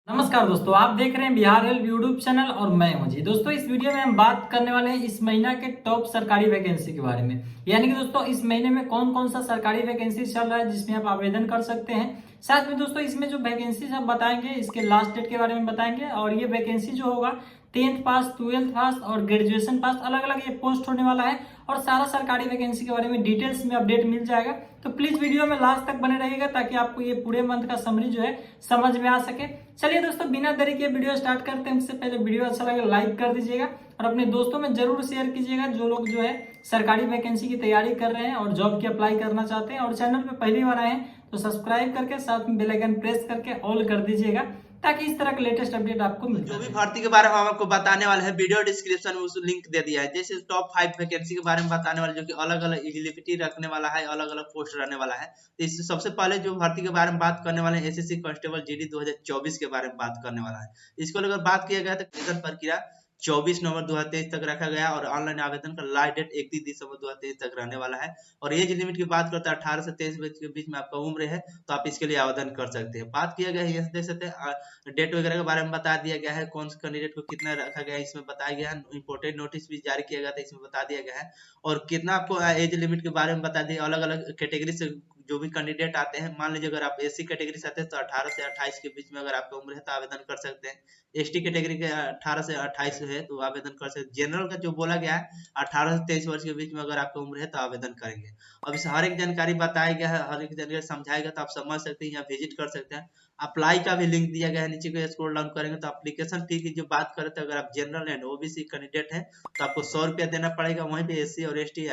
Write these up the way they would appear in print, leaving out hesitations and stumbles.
नमस्कार दोस्तों, आप देख रहे हैं बिहार हेल्प यूट्यूब चैनल और मैं हूं जी। दोस्तों, इस वीडियो में हम बात करने वाले हैं इस महीना के टॉप सरकारी वैकेंसी के बारे में। यानी कि दोस्तों, इस महीने में कौन कौन सा सरकारी वैकेंसी चल रहा है जिसमें आप आवेदन कर सकते हैं। साथ में दोस्तों, इसमें जो वैकेंसी हम बताएंगे इसके लास्ट डेट के बारे में बताएंगे। और ये वैकेंसी जो होगा 10th पास, 12th पास और ग्रेजुएशन पास अलग अलग ये पोस्ट होने वाला है। और सारा सरकारी वैकेंसी के बारे में डिटेल्स में अपडेट मिल जाएगा। तो प्लीज वीडियो में लास्ट तक बने रहिएगा ताकि आपको ये पूरे मंथ का समरी जो है समझ में आ सके। चलिए दोस्तों, बिना देरी के वीडियो स्टार्ट करते हैं। उससे पहले वीडियो अच्छा लगे लाइक कर दीजिएगा और अपने दोस्तों में जरूर शेयर कीजिएगा जो लोग जो है सरकारी वैकेंसी की तैयारी कर रहे हैं और जॉब की अप्लाई करना चाहते हैं। और चैनल पे पहली बार आए हैं तो सब्सक्राइब करके साथ में बेल आइकन प्रेस करके ऑल कर दीजिएगा ताकि इस तरह का लेटेस्ट अपडेट आपको मिलता जो भी रहे। भर्ती के बारे में हम आपको बताने वाले हैं वीडियो डिस्क्रिप्शन में उस लिंक दे दिया है। जैसे टॉप 5 वैकेंसी के बारे में बताने वाले जो कि अलग अलग एलिजिबिलिटी रखने वाला है, अलग अलग पोस्ट रहने वाला है। तो इससे सबसे पहले जो भर्ती के बारे में बात करने वाले हैं एसएससी कांस्टेबल जीडी 2024 के बारे में बात करने वाला है। इसको लेकर बात किया गया तो आवेदन प्रक्रिया 24 नवंबर 2023 तक रखा गया और ऑनलाइन आवेदन का लास्ट डेट 31 दिसंबर 2023 तक रहने वाला है। और एज लिमिट की बात करते हैं 18 से 23 वर्ष के बीच में आपका उम्र है तो आप इसके लिए आवेदन कर सकते हैं। बात किया गया है ये देख सकते हैं डेट वगैरह के बारे में बता दिया गया है, कौन से कैंडिडेट को कितना रखा गया है इसमें बताया गया है। इंपोर्टेंट नोटिस भी जारी किया गया था इसमें बता दिया गया है। और कितना आपको एज लिमिट के बारे में बता दिया। अलग अलग कैटेगरी से जो भी कैंडिडेट आते हैं, मान लीजिए अगर आप एससी कैटेगरी से आते हैं तो 18 से 28 के बीच में अगर आपका उम्र है तो आवेदन कर सकते हैं। एसटी कैटेगरी के 18 से 28 है तो आवेदन कर सकते हैं। जनरल का जो बोला गया है 18 से 23 वर्ष के बीच में अगर आपका उम्र है तो आवेदन करेंगे। अब इस हर एक जानकारी बताया गया है, हर एक जानकारी समझाया गया तो आप समझ सकते हैं या विजिट कर सकते हैं। अप्लाई का भी लिंक दिया गया है, नीचे को स्क्रॉल डाउन करेंगे तो एप्लीकेशन फी की जो बात करें तो अगर आप जनरल एंड ओबीसी कैंडिडेट हैं तो आपको 100 रुपया देना पड़ेगा। वहीं पे एससी और एसटी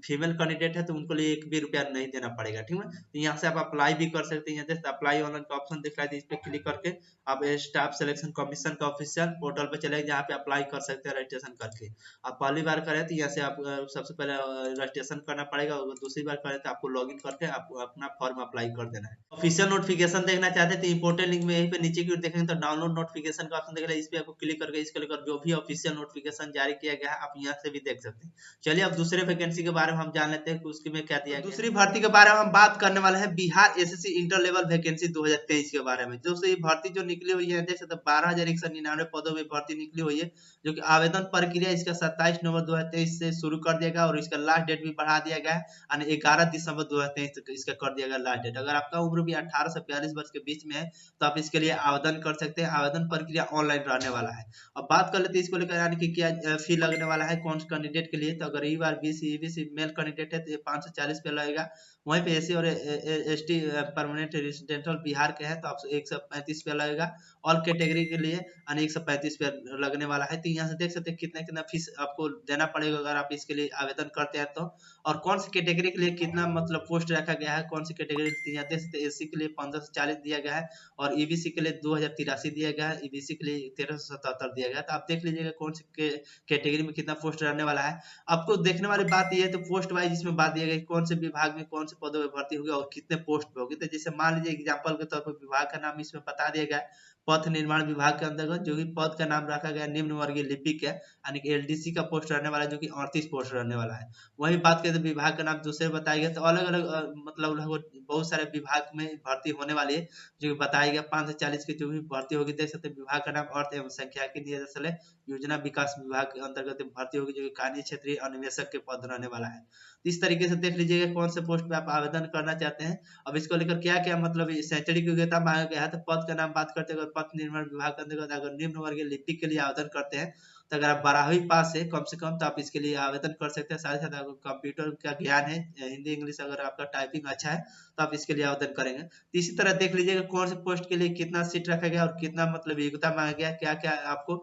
फीमेल कैंडिडेट है तो उनको लिए 1 भी रुपया नहीं देना पड़ेगा। ठीक है, तो यहाँ से आप अप्लाई भी कर सकते हैं। जैसे अप्लाई ऑनलाइन का ऑप्शन दिख रहा है, इस पे क्लिक करके आप स्टाफ सिलेक्शन कमीशन का ऑफिशियल पोर्टल पे चले जहाँ पे अप्लाई कर सकते हैं रजिस्ट्रेशन करके। आप पहली बार करें तो यहाँ से आप सबसे पहले रजिस्ट्रेशन करना पड़ेगा और दूसरी बार करें तो आपको लॉगिन करके आपको अपना फॉर्म अप्लाई कर देना है। ऑफिशियल नोटिफिकेशन देखना चाहते हैं तो इंपोर्टेंट लिंक में यहीं पे नीचे की ओर देखेंगे तो डाउनलोड नोटिफिकेशन का ऑप्शन दिख रहा है, इस पे आपको क्लिक करके इसको लेकर जो भी ऑफिशियल नोटिफिकेशन जारी किया गया है आप यहाँ से भी देख सकते हैं। चलिए अब दूसरे वैकेंसी के बारे में हम जान लेते हैं कि उसके में क्या दिया गया। दूसरी भर्ती के बारे में हम बात करने वाले हैं Bihar SSC inter level vacancy 2023 के बारे में। दोस्तों ये भर्ती जो निकली हुई है देख सकते हैं 12,199 पदों में भर्ती निकली हुई है, जो कि आवेदन प्रक्रिया इसका 27 नवंबर 2023 से शुरू कर दिया गया और इसका लास्ट डेट भी बढ़ा दिया गया है यानी 11 दिसंबर 2023 तक इसका कर दिया गया लास्ट डेट। अगर आपका उम्र भी 18 से 42 वर्ष के बीच में है तो आप इसके लिए आवेदन कर सकते हैं। आवेदन प्रक्रिया ऑनलाइन रहने वाला है। अब बात कर लेते हैं इसको लेकर यानी कि क्या फी लगने वाला है कौन से कैंडिडेट के लिए। तो अगर ई बार बीसी ईबीसी मेल कैंडिडेट है तो ये 540 पे लगेगा। वहीं पे एसी और एसटी परमानेंट रेजिडेंटल बिहार के हैं तो आप 135 पे लगेगा। ऑल कैटेगरी के लिए यानी 135 पे लगने वाला है। तो यहाँ से देख सकते हैं कितना कितना फीस आपको देना पड़ेगा अगर आप इसके लिए आवेदन करते हैं तो। और कौन सी कैटेगरी के लिए कितना मतलब पोस्ट रखा गया है, कौन सी कैटेगरी यहाँ देख सकते हैं। एससी के लिए 1540 दिया गया है और ईबीसी के लिए 2083 दिया गया है, ईबीसी के लिए 1377 दिया गया है। तो आप देख लीजिएगा कौन सी कैटेगरी में कितना पोस्ट रहने वाला है। आपको देखने वाली बात यह है तो पोस्ट वाइज इसमें बात दिया गया कौन से विभाग में कौन से पदों में भर्ती होगी और कितने पोस्ट पे होगी। तो जैसे मान लीजिए एग्जाम्पल के तौर पर विभाग का नाम इसमें बता दिया गया है। पथ निर्माण विभाग के अंतर्गत जो भी पद का नाम रखा गया निम्न वर्गीय लिपिक है यानी कि एलडीसी का पोस्ट रहने वाला है जो कि 38 पोस्ट रहने वाला है। वही बात करें तो विभाग का नाम दूसरे बताया गया तो अलग अलग मतलब लगभग बहुत सारे विभाग में भर्ती होने वाली है जो कि बताया गया। 5 से 40 की जो भी भर्ती होगी देख सकते हैं। विभाग का नाम अर्थ एवं संख्याकी निदेशालय योजना विकास विभाग के अंतर्गत भर्ती होगी जो कि कार्य क्षेत्रीय अन्वेषक के पद रहने वाला है। तो इस तरीके से देख लीजिएगा कौन से पोस्ट पे आप आवेदन करना चाहते हैं। अब इसको लेकर क्या क्या मतलब शैक्षणिक योग्यता मांगा गया है तो पद का नाम बात करते हैं अगर पथ निर्माण विभाग के अंतर्गत अगर निम्न वर्गीय लिपिक के लिए आवेदन करते हैं तो अगर आप 12वीं पास है कम से कम तो आप इसके लिए आवेदन कर सकते हैं। साथ ही साथ अगर कंप्यूटर का ज्ञान है, हिंदी इंग्लिश अगर आपका टाइपिंग अच्छा है तो आप इसके लिए आवेदन करेंगे। तो इसी तरह देख लीजिएगा कौन से पोस्ट के लिए कितना सीट रखा गया और कितना मतलब योग्यता मांगा गया, क्या क्या आपको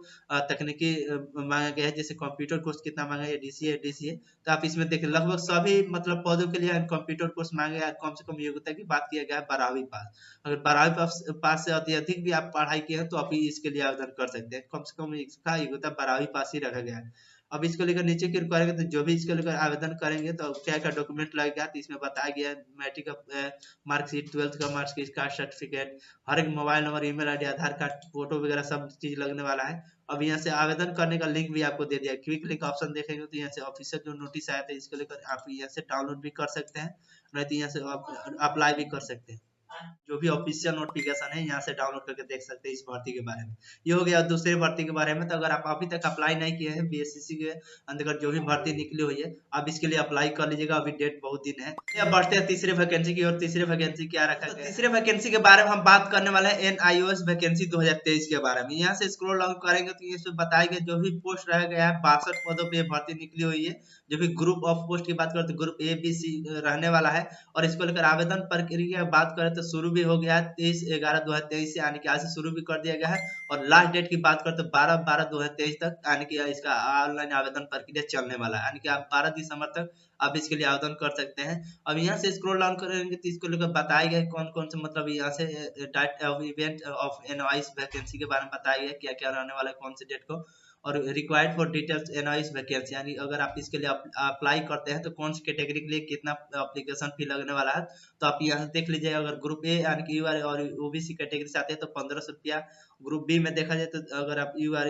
तकनीकी मांगा गया है। जैसे कंप्यूटर कोर्स कितना मांगा है, डीसीए डीसीए तो आप इसमें देखिए लगभग सभी मतलब पदों के लिए कंप्यूटर कोर्स मांगे गया। कम से कम योग्यता की बात किया गया है 12वीं पास। अगर 12वीं पास से अत्यधिक भी आप पढ़ाई किए हैं तो आप इसके लिए आवेदन कर सकते हैं। कम से कम इसका योग्यता 12वीं पास ही रखा गया है। अब इसको लेकर नीचे क्लिक करेंगे तो जो भी इसको लेकर आवेदन करेंगे तो क्या क्या डॉक्यूमेंट लगेगा तो इसमें बताया गया है। मैट्रिक का मार्कशीट, 12th का मार्कशीट, कास्ट सर्टिफिकेट, हर एक मोबाइल नंबर, ईमेल आईडी, आधार कार्ड, फोटो वगैरह सब चीज लगने वाला है। अब यहाँ से आवेदन करने का लिंक भी आपको दे दिया है। क्विक लिंक ऑप्शन देखेंगे तो यहाँ से ऑफिशियल जो नोटिस आया था इसको लेकर आप यहाँ से डाउनलोड भी कर सकते हैं, नहीं तो यहाँ से आप अप्लाई भी कर सकते हैं। जो भी ऑफिशियल नोटिफिकेशन है यहाँ से डाउनलोड करके देख सकते हैं इस भर्ती के बारे में। ये हो गया दूसरे भर्ती के बारे में। तो अगर आप अभी तक अप्लाई नहीं किए हैं बीएसएससी के अंतर्गत जो भी भर्ती निकली हुई है, आप इसके लिए अप्लाई कर लीजिएगा, अभी डेट बहुत दिन है। अब बढ़ते हैं तीसरे वैकेंसी की और। तीसरे वैकेंसी क्या रखा गया? तीसरे वैकेंसी के बारे में हम बात करने वाले हैं NIOS वैकेंसी 2023 के बारे में। यहाँ से स्क्रॉल डाउन करेंगे तो इसमें बताया गया जो भी पोस्ट रह गया है 62 पदों पे भर्ती निकली हुई है। जो भी ग्रुप ऑफ पोस्ट की बात करें तो ग्रुप ABC रहने वाला है। और इसको लेकर आवेदन प्रक्रिया बात करें तो शुरू भी हो गया है 23/11/2023 से, यानी कि आज से शुरू भी कर दिया गया है। और लास्ट डेट की बात करें तो 12/12/2023 तक, यानी कि इसका ऑनलाइन आवेदन प्रक्रिया चलने वाला है, यानी कि आप 12 दिसंबर तक आप इसके लिए आवेदन कर सकते हैं। अब यहाँ से स्क्रॉल डाउन करेंगे तो इसको लेकर बताया गया कौन कौन से मतलब यहाँ से diet of event of NIOS vacancy के बारे में बताया गया क्या क्या रहने वाला है कौन से डेट को। और required for details NIOS vacancy, यानी अगर आप इसके लिए अप्लाई करते हैं तो कौन सी कैटेगरी के लिए कितना एप्लीकेशन फी लगने वाला है। तो आप यहाँ से देख लीजिए, अगर ग्रुप ए यानी कि UR और OBC कैटेगरी से आते हैं तो 1500 रुपया। ग्रुप बी में देखा जाए तो अगर आप UR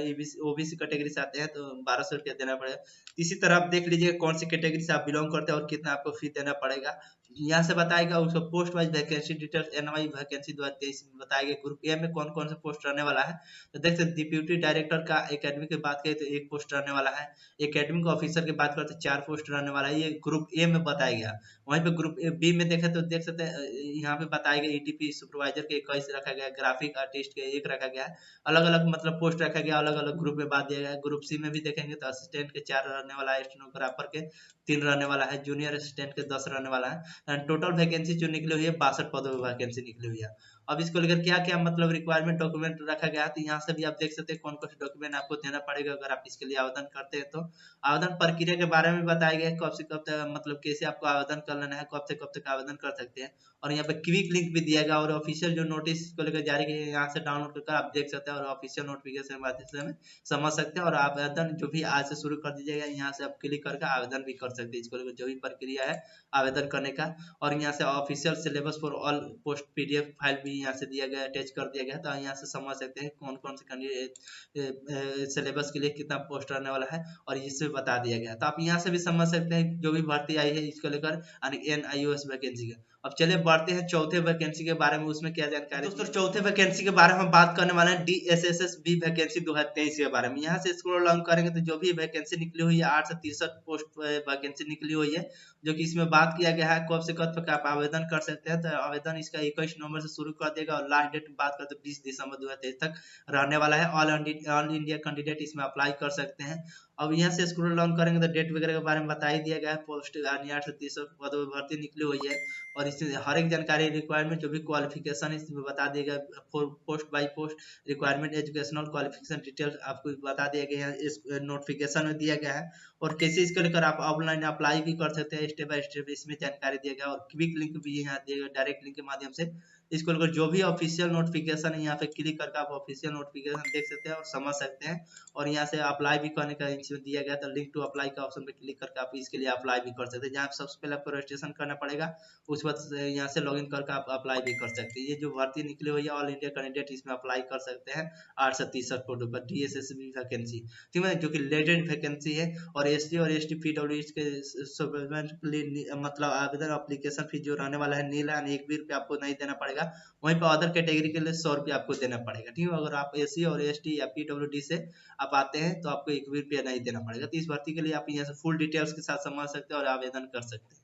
OBC कैटेगरी से आते हैं तो 1200 रुपया देना पड़ेगा। इसी तरह आप देख लीजिए कौन सी कैटेगरी से आप बिलोंग करते हैं और कितना आपको फी देना पड़ेगा। यहाँ से बताएगा उसको post wise vacancy details NIOS vacancy 2023 में बताएगा ग्रुप ए में कौन कौन से पोस्ट रहने वाला है। तो देख सकते डिप्यूटी डायरेक्टर का एकेडमी की बात करें तो 1 पोस्ट रहने वाला है। एकेडमिक ऑफिसर की बात करते 4 पोस्ट रहने वाला है, ये ग्रुप ए में बताया गया। वहीं पे ग्रुप बी में देखे तो देख सकते हैं यहाँ पे बताया गया ETP सुपरवाइजर के 21 रखा गया, ग्राफिक आर्टिस्ट के 1 रखा गया है। अलग अलग मतलब पोस्ट रखा गया, अलग अलग ग्रुप में बात दिया गया है। ग्रुप सी में भी देखेंगे तो असिस्टेंट के 4 रहने वाला है, स्टेनोग्राफर के 3 रहने वाला है, जूनियर असिस्टेंट के 10 रहने वाला है। टोटल वैकेंसी जो निकली हुई है 62 पदों में वैकेंसी निकली हुई है। अब इसको लेकर क्या क्या मतलब रिक्वायरमेंट डॉक्यूमेंट रखा गया है, तो यहाँ से भी आप देख सकते हैं कौन कौन से डॉक्यूमेंट आपको देना पड़ेगा अगर आप इसके लिए आवेदन करते हैं। तो आवेदन प्रक्रिया के बारे में बताया गया है, कब से कब तक मतलब कैसे आपको आवेदन कर लेना है, कब से कब तक आवेदन कर सकते हैं। और यहाँ पे क्विक लिंक भी दिया गया और ऑफिशियल जो नोटिस को लेकर जारी किया यहाँ से डाउनलोड करके आप देख सकते हैं और ऑफिशियल नोटिफिकेशन के माध्यम से हमें समझ सकते हैं। और आवेदन जो भी आज से शुरू कर दीजिएगा, यहाँ से आप क्लिक करके आवेदन भी कर सकते हैं इसको लेकर जो भी प्रक्रिया है आवेदन करने का। और यहाँ से official syllabus for all post PDF file भी यहाँ से दिया गया, अटैच कर दिया गया। तो यहाँ से समझ सकते हैं कौन कौन से कैंडिडेट सिलेबस के लिए कितना पोस्ट रहने वाला है और इससे बता दिया गया। तो आप यहाँ से भी समझ सकते हैं जो भी भर्ती आई है इसको लेकर NIOS वैकेंसी का। अब चलिए बढ़ते हैं चौथे वैकेंसी के बारे में, उसमें क्या जानकारी। दोस्तों चौथे वैकेंसी के बारे में हम बात करने वाले हैं DSSS-B वैकेंसी 2023 के बारे में। यहाँ से स्क्रॉल डाउन करेंगे तो जो भी वैकेंसी निकली हुई है 863 पोस्ट वैकेंसी निकली हुई है, जो कि इसमें बात किया गया है कब से कब तक आप आवेदन कर सकते हैं। तो आवेदन इसका 21 नवंबर से शुरू कर देगा और लास्ट डेट बात करते 20 दिसंबर 2023 तक रहने वाला है। ऑल इंडिया कैंडिडेट इसमें अप्लाई कर सकते हैं। अब यहाँ से स्क्रॉल डाउन करेंगे तो डेट वगैरह के बारे में बता ही दिया गया है। पोस्ट 830 पदों में भर्ती निकली हुई है और इसमें हर एक जानकारी रिक्वायरमेंट जो भी क्वालिफिकेशन है इसमें बता दिया गया। Post by post requirement educational qualification details आपको बता दिया गया है, इस नोटिफिकेशन में दिया गया है। और कैसे इसको लेकर आप ऑफलाइन अप्लाई भी कर सकते हैं स्टेप बाय स्टेप इसमें जानकारी दिया गया। और क्विक लिंक भी यहाँ दिया गया, डायरेक्ट लिंक के माध्यम से इसको लेकर जो भी ऑफिशियल नोटिफिकेशन है यहाँ पे क्लिक करके आप ऑफिशियल नोटिफिकेशन देख सकते हैं और समझ सकते हैं। और यहाँ से अप्लाई भी करने का इसमें दिया गया था, लिंक टू अप्लाई का ऑप्शन पे क्लिक करके आप इसके लिए अप्लाई भी कर सकते हैं। जहाँ सबसे पहले आपको रजिस्ट्रेशन करना पड़ेगा, उस बाद यहाँ से लॉगिन करके आप अप्लाई भी कर सकते हैं। ये जो भर्ती निकली हुई है ऑल इंडिया कैंडिडेट इसमें अप्लाई कर सकते हैं 863 पोस्ट पर DSSS-B वैकेंसी, ठीक है, जो कि लेटेस्ट वैकेंसी है। और SC और ST PWD के मतलब आवेदन एप्लीकेशन फीस जो रहने वाला है नील, यानी 1 भी रुपया आपको नहीं देना पड़ेगा। वहीं पर अदर कैटेगरी के लिए 100 रुपया आपको देना पड़ेगा, ठीक है। अगर आप SC और ST या PWD से आप आते हैं तो आपको 1 भी रुपया नहीं देना पड़ेगा। तो इस भर्ती के लिए आप यहाँ से फुल डिटेल्स के साथ समझ सकते हैं और आवेदन कर सकते हैं।